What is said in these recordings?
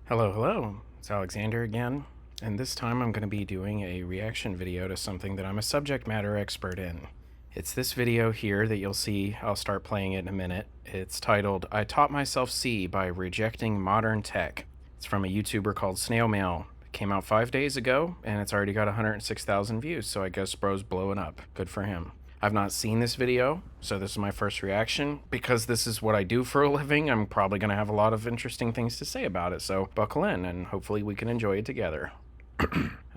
Hello, hello. It's Alexander again, and this time I'm going to be doing a reaction video to something that I'm a subject matter expert in. It's this video here that you'll see. I'll start playing it in a minute. It's titled, I Taught Myself C by Rejecting Modern Tech. It's from a YouTuber called Snail Mail. It came out 5 days ago, and it's already got 106,000 views, so I guess bro's blowing up. Good for him. I've not seen this video, so this is my first reaction. Because this is what I do for a living, I'm probably going to have a lot of interesting things to say about it, so buckle in and hopefully we can enjoy it together.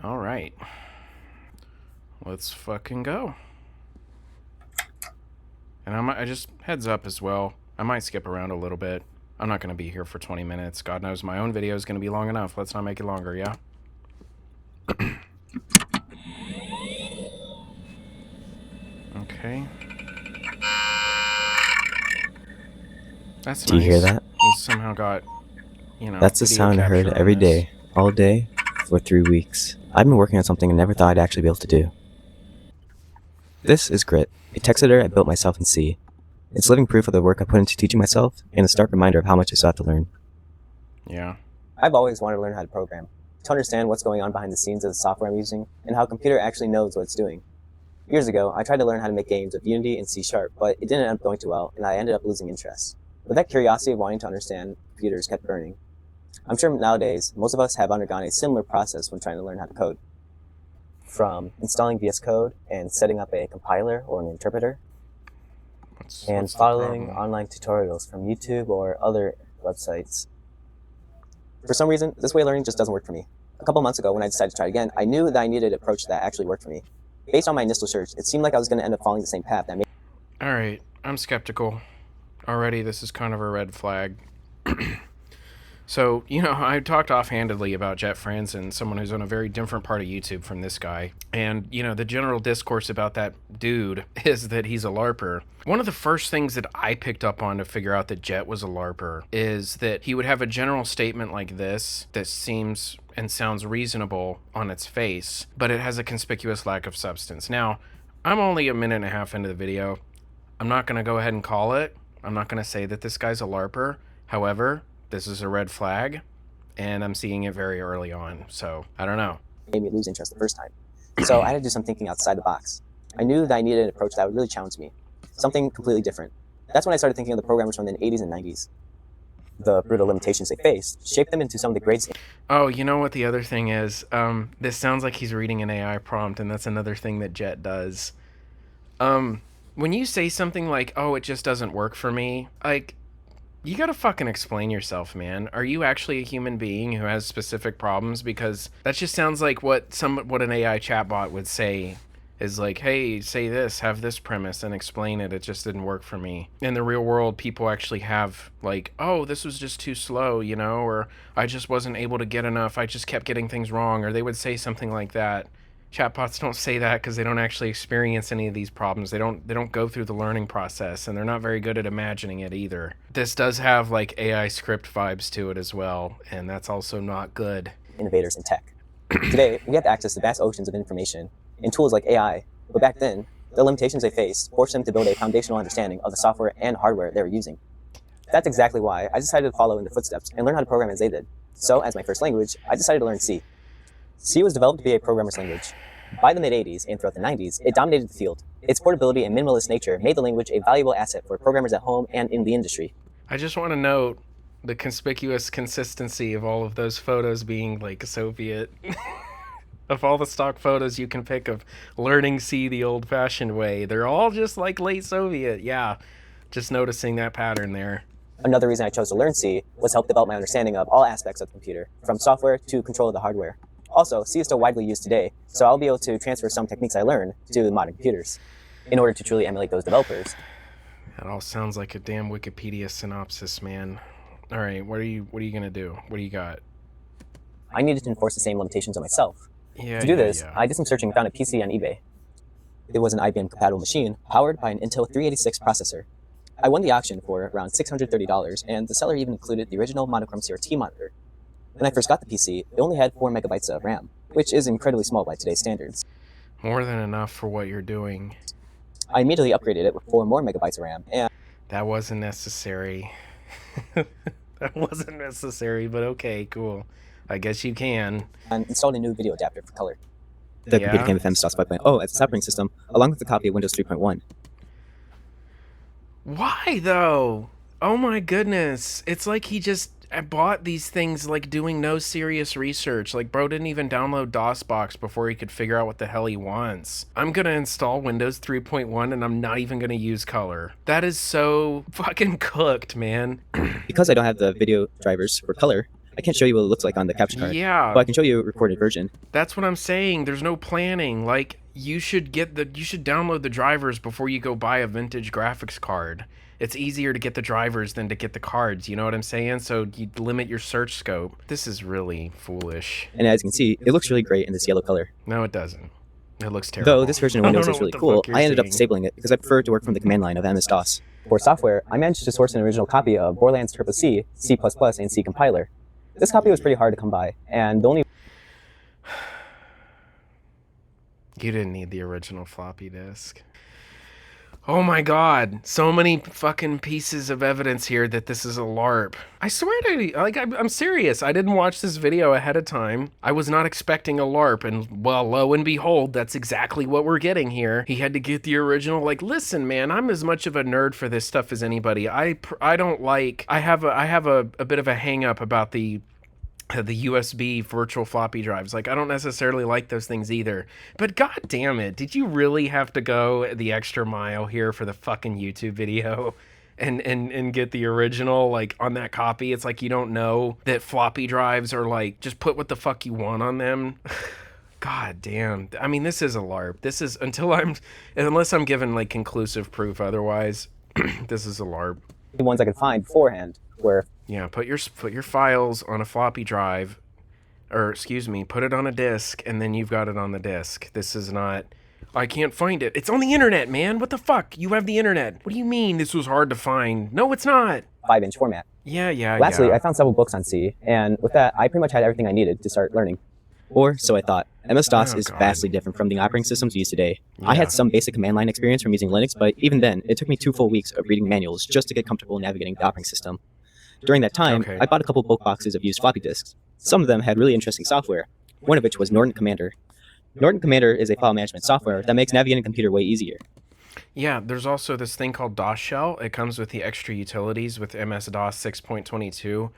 All right. Let's fucking go. And I just heads up as well, I might skip around a little bit. I'm not going to be here for 20 minutes. God knows my own video is going to be long enough. Let's not make it longer, yeah? Okay. That's Do you hear that? He somehow got, That's the sound I heard every day, all day, for 3 weeks. I've been working on something I never thought I'd actually be able to do. This is Grit, a text editor I built myself in C. It's living proof of the work I put into teaching myself, and a stark reminder of how much I still have to learn. Yeah. I've always wanted to learn how to program, to understand what's going on behind the scenes of the software I'm using, and how a computer actually knows what it's doing. Years ago, I tried to learn how to make games with Unity and C#, but it didn't end up going too well, and I ended up losing interest. But that curiosity of wanting to understand computers kept burning. I'm sure nowadays, most of us have undergone a similar process when trying to learn how to code. From installing VS Code and setting up a compiler or an interpreter, and following online tutorials from YouTube or other websites. For some reason, this way of learning just doesn't work for me. A couple months ago, when I decided to try again, I knew that I needed an approach that actually worked for me. Based on my initial search, it seemed like I was going to end up following the same path that made... Alright, I'm skeptical. Already, this is kind of a red flag. So, I talked offhandedly about Jet Franzen, someone who's on a very different part of YouTube from this guy. And, the general discourse about that dude is that he's a LARPer. One of the first things that I picked up on to figure out that Jet was a LARPer is that he would have a general statement like this that seems and sounds reasonable on its face, but it has a conspicuous lack of substance. Now, I'm only a minute and a half into the video. I'm not going to go ahead and call it. I'm not going to say that this guy's a LARPer. However, this is a red flag, and I'm seeing it very early on, so I don't know. Made me lose interest the first time. So I had to do some thinking outside the box. I knew that I needed an approach that would really challenge me, something completely different. That's when I started thinking of the programmers from the 80s and 90s. The brutal limitations they faced shaped them into some of the greatest... Oh, you know what the other thing is? This sounds like he's reading an AI prompt, and that's another thing that Jet does. When you say something like, oh, it just doesn't work for me, like... you gotta fucking explain yourself, man. Are you actually a human being who has specific problems? Because that just sounds like what an AI chatbot would say is like, hey, say this, have this premise, and explain it. It just didn't work for me. In the real world, people actually have like, oh, this was just too slow, or I just wasn't able to get enough. I just kept getting things wrong, or they would say something like that. Chatbots don't say that because they don't actually experience any of these problems. They don't go through the learning process, and they're not very good at imagining it either. This does have like AI script vibes to it as well, and that's also not good. Innovators in tech. Today, we have access to vast oceans of information and tools like AI, but back then, the limitations they faced forced them to build a foundational understanding of the software and hardware they were using. That's exactly why I decided to follow in their footsteps and learn how to program as they did. So, as my first language, I decided to learn C. C was developed to be a programmer's language. By the mid-80s and throughout the 90s, it dominated the field. Its portability and minimalist nature made the language a valuable asset for programmers at home and in the industry. I just want to note the conspicuous consistency of all of those photos being like Soviet. Of all the stock photos you can pick of learning C the old-fashioned way, they're all just like late Soviet. Yeah, just noticing that pattern there. Another reason I chose to learn C was to help develop my understanding of all aspects of the computer, from software to control of the hardware. Also, C is still widely used today, so I'll be able to transfer some techniques I learned to modern computers in order to truly emulate those developers. That all sounds like a damn Wikipedia synopsis, man. All right, what are you gonna do? What do you got? I needed to enforce the same limitations on myself. To do this, I did some searching and found a PC on eBay. It was an IBM-compatible machine powered by an Intel 386 processor. I won the auction for around $630, and the seller even included the original monochrome CRT monitor. When I first got the PC, it only had 4 megabytes of RAM, which is incredibly small by today's standards. More than enough for what you're doing. I immediately upgraded it with 4 more megabytes of RAM, and... that wasn't necessary. That wasn't necessary, but okay, cool. I guess you can. and installed a new video adapter for color. The computer Yeah? came with MS-DOS 5.0 as its operating system, along with a copy of Windows 3.1. Why though? Oh my goodness. It's like he just bought these things like doing no serious research. Like bro didn't even download DOSBox before he could figure out what the hell he wants. I'm going to install Windows 3.1 and I'm not even going to use color. That is so fucking cooked, man. Because I don't have the video drivers for color, I can't show you what it looks like on the capture card. Yeah. But I can show you a recorded version. That's what I'm saying. There's no planning. Like you should download the drivers before you go buy a vintage graphics card. It's easier to get the drivers than to get the cards, you know what I'm saying? So you limit your search scope. This is really foolish. And as you can see, it looks really great in this yellow color. No, it doesn't. It looks terrible. Though this version of Windows is really cool, I ended up disabling it because I prefer to work from the command line of MS-DOS. For software, I managed to source an original copy of Borderlands CCC, C++, and C compiler. This copy was pretty hard to come by, and the only You didn't need the original floppy disk. Oh my god, so many fucking pieces of evidence here that this is a LARP. I swear to I'm serious. I didn't watch this video ahead of time. I was not expecting a LARP, and well, lo and behold, that's exactly what we're getting here. He had to get the original. Like, listen, man, I'm as much of a nerd for this stuff as anybody. I don't like. I have a bit of a hang up about the USB virtual floppy drives. Like, I don't necessarily like those things either. But god damn it, did you really have to go the extra mile here for the fucking YouTube video? And get the original, like, on that copy? It's like you don't know that floppy drives are, like, just put what the fuck you want on them. God damn. I mean, this is a LARP. This is, unless I'm given, like, conclusive proof otherwise, this is a LARP. ones I could find beforehand were... Yeah, put your files on a floppy drive, or excuse me, put it on a disk, and then you've got it on the disk. This is not, I can't find it. It's on the internet, man. What the fuck? You have the internet. What do you mean this was hard to find? No, it's not. 5-inch format. Yeah. Lastly, I found several books on C, and with that, I pretty much had everything I needed to start learning. Or so I thought. MS-DOS is vastly different from the operating systems used today. I had some basic command line experience from using Linux, but even then, it took me 2 full weeks of reading manuals just to get comfortable navigating the operating system. During that time, I bought a couple bulk boxes of used floppy disks. Some of them had really interesting software, one of which was Norton Commander. Norton Commander is a file management software that makes navigating a computer way easier. Yeah, there's also this thing called DOS Shell. It comes with the extra utilities with MS-DOS 6.22.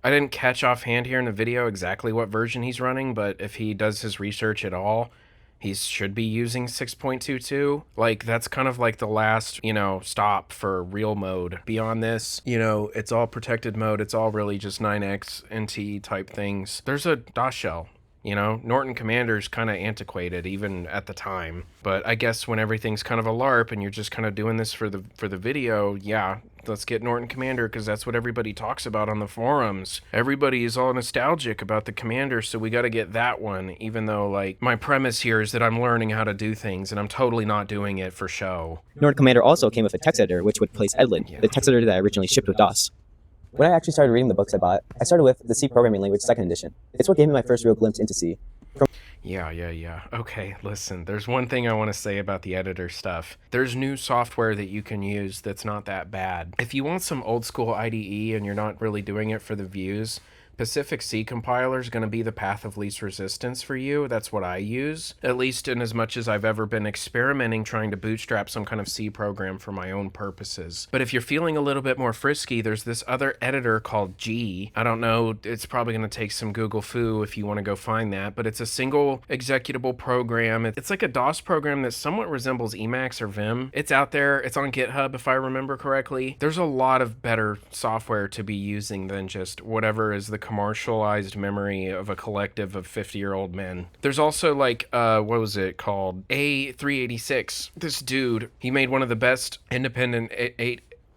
I didn't catch offhand here in the video exactly what version he's running, but if he does his research at all, he should be using 6.22. Like, that's kind of like the last, stop for real mode. Beyond this, it's all protected mode. It's all really just 9x NT type things. There's a DOS shell. Norton Commander's kind of antiquated even at the time. But I guess when everything's kind of a LARP and you're just kind of doing this for the video, yeah, let's get Norton Commander because that's what everybody talks about on the forums. Everybody is all nostalgic about the Commander, so we got to get that one, even though, like, my premise here is that I'm learning how to do things and I'm totally not doing it for show. Norton Commander also came with a text editor, which would replace Edlin, the text editor that I originally shipped with DOS. When I actually started reading the books I bought, I started with the C Programming Language 2nd edition. It's what gave me my first real glimpse into C. Yeah. Okay, listen, there's one thing I want to say about the editor stuff. There's new software that you can use that's not that bad. If you want some old school IDE and you're not really doing it for the views, Pacific C compiler is going to be the path of least resistance for you. That's what I use, at least in as much as I've ever been experimenting trying to bootstrap some kind of C program for my own purposes. But if you're feeling a little bit more frisky, there's this other editor called G. I don't know, it's probably going to take some Google foo if you want to go find that, but it's a single executable program. It's like a DOS program that somewhat resembles Emacs or Vim. It's out there. It's on GitHub if I remember correctly. There's a lot of better software to be using than just whatever is the commercialized memory of a collective of 50-year-old men. There's also like, what was it called? A386. This dude, he made one of the best independent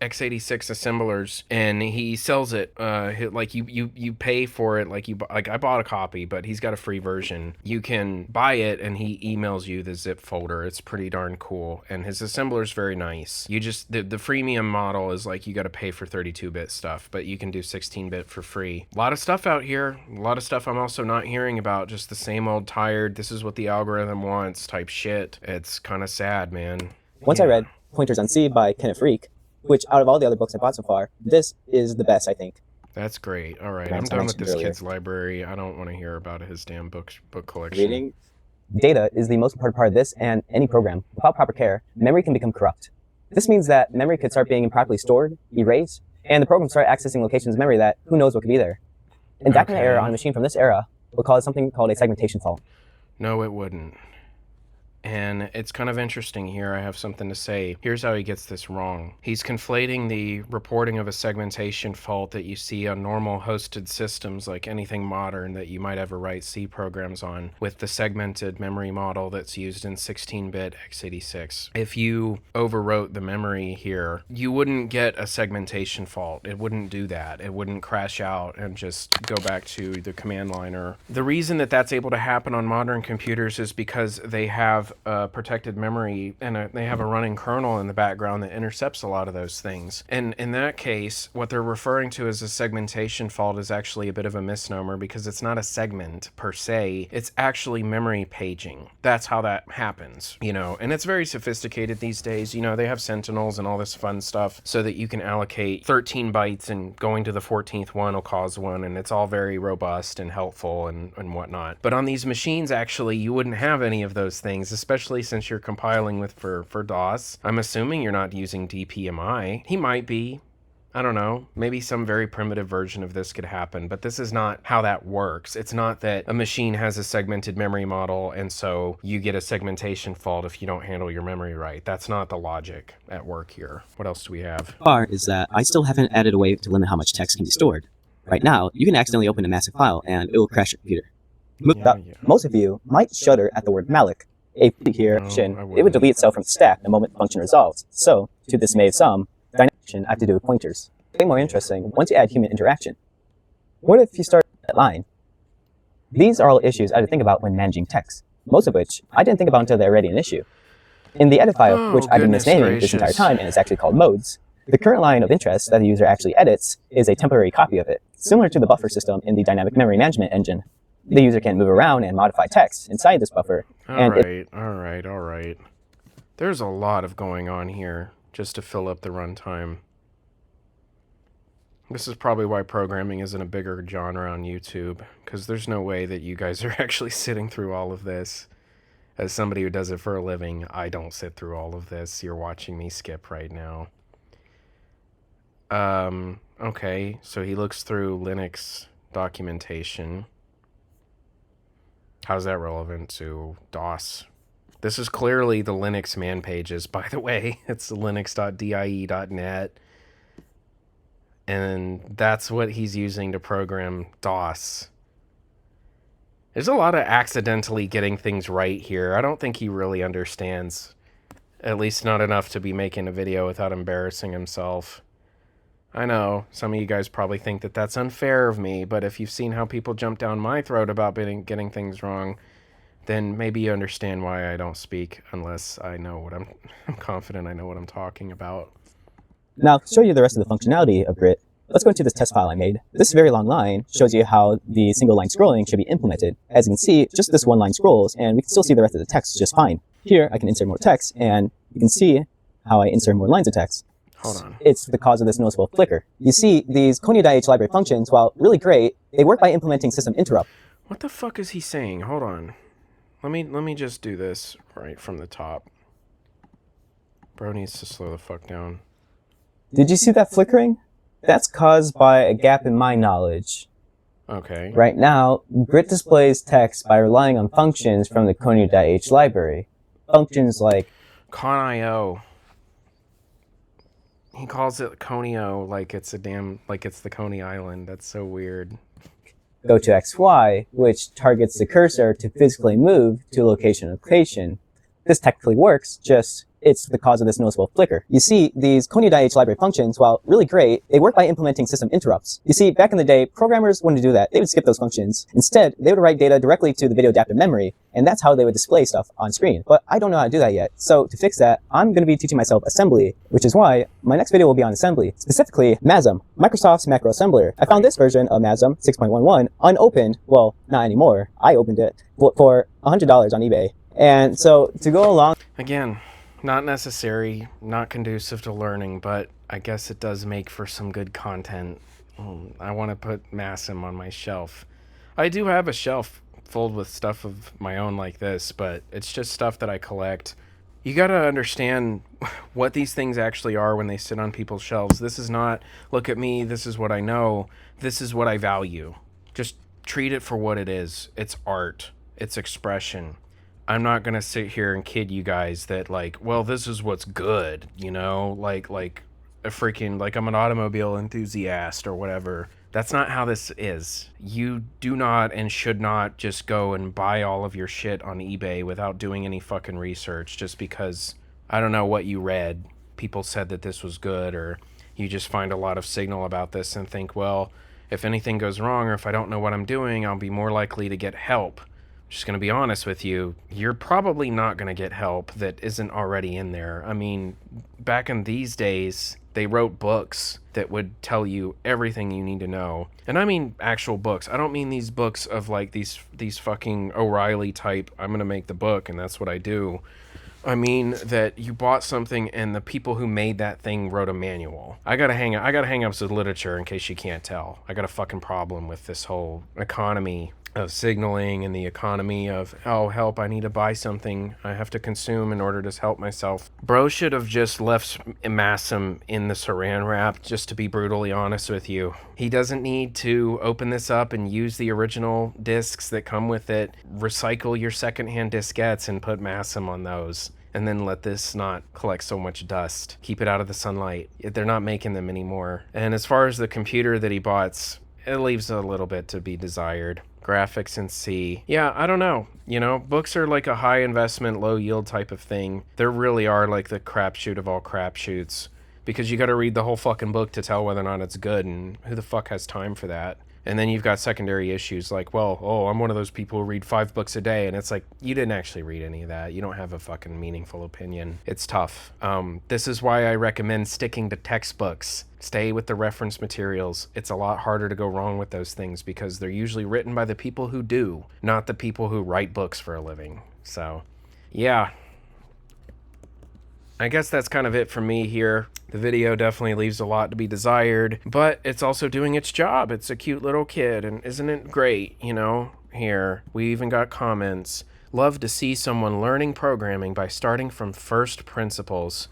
x86 assemblers, and he sells it. Like you pay for it. Like I bought a copy, but he's got a free version. You can buy it, and he emails you the zip folder. It's pretty darn cool, and his assembler's very nice. You just the freemium model is like you got to pay for 32-bit stuff, but you can do 16-bit for free. A lot of stuff out here. A lot of stuff I'm also not hearing about. Just the same old tired. This is what the algorithm wants type shit. It's kind of sad, man. Once I read Pointers on C by Kenneth Reek, which out of all the other books I bought so far, this is the best, I think. That's great. All right, I'm programs I done with mentioned this earlier. kid's library. I don't want to hear about his damn book collection. Reading data is the most important part of this and any program. Without proper care, memory can become corrupt. This means that memory could start being improperly stored, erased, and the program start accessing locations of memory that who knows what could be there. And that kind of error on a Okay. machine from this era will cause something called a segmentation fault. No, it wouldn't. And it's kind of interesting here. I have something to say. Here's how he gets this wrong. He's conflating the reporting of a segmentation fault that you see on normal hosted systems, like anything modern that you might ever write C programs on, with the segmented memory model that's used in 16-bit x86. If you overwrote the memory here, you wouldn't get a segmentation fault. It wouldn't do that. It wouldn't crash out and just go back to the command liner. The reason that that's able to happen on modern computers is because they have protected memory and they have a running kernel in the background that intercepts a lot of those things. And in that case, what they're referring to as a segmentation fault is actually a bit of a misnomer because it's not a segment per se. It's actually memory paging. That's how that happens, and it's very sophisticated these days. They have sentinels and all this fun stuff so that you can allocate 13 bytes and going to the 14th one will cause one, and it's all very robust and helpful and whatnot. But on these machines, actually, you wouldn't have any of those things, especially since you're compiling with for DOS. I'm assuming you're not using DPMI. He might be. I don't know. Maybe some very primitive version of this could happen, but this is not how that works. It's not that a machine has a segmented memory model and so you get a segmentation fault if you don't handle your memory right. That's not the logic at work here. What else do we have? Bar is that I still haven't added a way to limit how much text can be stored. Right now, you can accidentally open a massive file and it will crash your computer. Yeah. Most of you might shudder at the word malloc. A here, No, I it would wouldn't. delete itself from the stack the moment the function resolves. So, to the dismay of some, dynamic I have to do with pointers. Way more interesting once you add human interaction. What if you start that line? These are all issues I had to think about when managing text, most of which I didn't think about until they're already an issue. In the edit file, Oh, which I've been goodness misnaming this entire gracious. time and it's actually called modes, the current line of interest that the user actually edits is a temporary copy of it, similar to the buffer system in the dynamic memory management engine. The user can move around and modify text inside this buffer. All right. There's a lot of going on here just to fill up the runtime. This is probably why programming isn't a bigger genre on YouTube, because there's no way that you guys are actually sitting through all of this. As somebody who does it for a living, I don't sit through all of this. You're watching me skip right now. Okay, so he looks through Linux documentation. How's that relevant to DOS? This is clearly the Linux man pages, by the way. It's linux.die.net. And that's what he's using to program DOS. There's a lot of accidentally getting things right here. I don't think he really understands, at least not enough to be making a video without embarrassing himself. I know, some of you guys probably think that that's unfair of me, but if you've seen how people jump down my throat about getting things wrong, then maybe you understand why I don't speak unless I know what I'm confident I know what I'm talking about. Now, to show you the rest of the functionality of Grit, let's go into this test file I made. This very long line shows you how the single line scrolling should be implemented. As you can see, just this one line scrolls, and we can still see the rest of the text just fine. Here, I can insert more text, and you can see how I insert more lines of text. Hold on. It's the cause of this noticeable flicker. You see, these Conio.h library functions, while really great, they work by implementing system interrupt. What the fuck is he saying? Hold on. Let me just do this right from the top. Bro needs to slow the fuck down. Did you see that flickering? That's caused by a gap in my knowledge. Okay. Right now, Grit displays text by relying on functions from the Conio.h library. Functions like Conio. He calls it Conio like it's the Coney Island. That's so weird. go to XY, which targets the cursor to physically move to location. This technically works, just it's the cause of this noticeable flicker. You see, these Conio.h library functions, while really great, they work by implementing system interrupts. You see, back in the day, programmers wouldn't do that. They would skip those functions. Instead, they would write data directly to the video adaptive memory, and that's how they would display stuff on screen. But I don't know how to do that yet. So to fix that, I'm going to be teaching myself assembly, which is why my next video will be on assembly, specifically MASM, Microsoft's macro assembler. I found this version of MASM 6.11 unopened. Well, not anymore. I opened it for $100 on eBay. And so to go along... Again, not necessary, not conducive to learning, but I guess it does make for some good content. I want to put Massim on my shelf. I do have a shelf filled with stuff of my own like this, but it's just stuff that I collect. You got to understand what these things actually are when they sit on people's shelves. This is not, look at me, this is what I know, this is what I value. Just treat it for what it is. It's art, it's expression. I'm not going to sit here and kid you guys that, like, well, this is what's good, you know? Like a freaking, like, I'm an automobile enthusiast or whatever. That's not how this is. You do not and should not just go and buy all of your shit on eBay without doing any fucking research just because, I don't know what you read. People said that this was good, or you just find a lot of signal about this and think, well, if anything goes wrong or if I don't know what I'm doing, I'll be more likely to get help. Just going to be honest with you, you're probably not going to get help that isn't already in there. I mean, back in these days, they wrote books that would tell you everything you need to know. And I mean actual books. I don't mean these books of like these fucking O'Reilly type, I'm going to make the book and that's what I do. I mean that you bought something and the people who made that thing wrote a manual. I got hang-ups with literature in case you can't tell. I got a fucking problem with this whole economy of signaling and the economy of, oh, help, I need to buy something I have to consume in order to help myself. Bro should have just left Massim in the saran wrap, just to be brutally honest with you. He doesn't need to open this up and use the original discs that come with it. Recycle your secondhand diskettes and put Massim on those. And then let this not collect so much dust. Keep it out of the sunlight. They're not making them anymore. And as far as the computer that he bought, it leaves a little bit to be desired. Graphics in C. Yeah, I don't know. You know, books are like a high investment, low yield type of thing. They really are like the crapshoot of all crapshoots. Because you got to read the whole fucking book to tell whether or not it's good, and who the fuck has time for that? And then you've got secondary issues like, well, oh, I'm one of those people who read 5 books a day. And it's like, you didn't actually read any of that. You don't have a fucking meaningful opinion. It's tough. This is why I recommend sticking to textbooks. Stay with the reference materials. It's a lot harder to go wrong with those things because they're usually written by the people who do, not the people who write books for a living. So, yeah. I guess that's kind of it from me here. The video definitely leaves a lot to be desired, but it's also doing its job. It's a cute little kid, and isn't it great, you know? Here, we even got comments. Love to see someone learning programming by starting from first principles.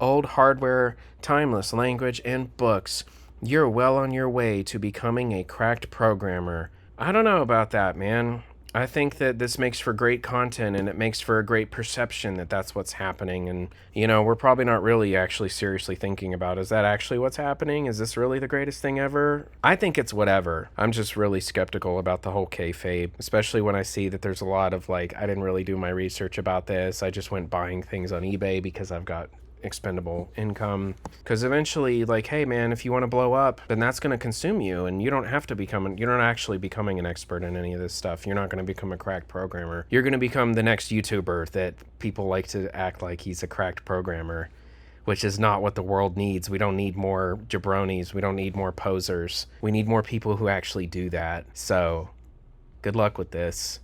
Old hardware, timeless language, and books. You're well on your way to becoming a cracked programmer. I don't know about that, man. I think that this makes for great content and it makes for a great perception that that's what's happening. And, you know, we're probably not really actually seriously thinking about, is that actually what's happening? Is this really the greatest thing ever? I think it's whatever. I'm just really skeptical about the whole kayfabe, especially when I see that there's a lot of like, I didn't really do my research about this. I just went buying things on eBay because I've got expendable income. Because eventually, like, hey man, if you want to blow up, then that's going to consume you, and you don't have to become, you're not actually becoming an expert in any of this stuff. You're not going to become a cracked programmer. You're going to become the next YouTuber that people like to act like he's a cracked programmer, which is not what the world needs. We don't need more jabronis. We don't need more posers. We need more people who actually do that. So good luck with this.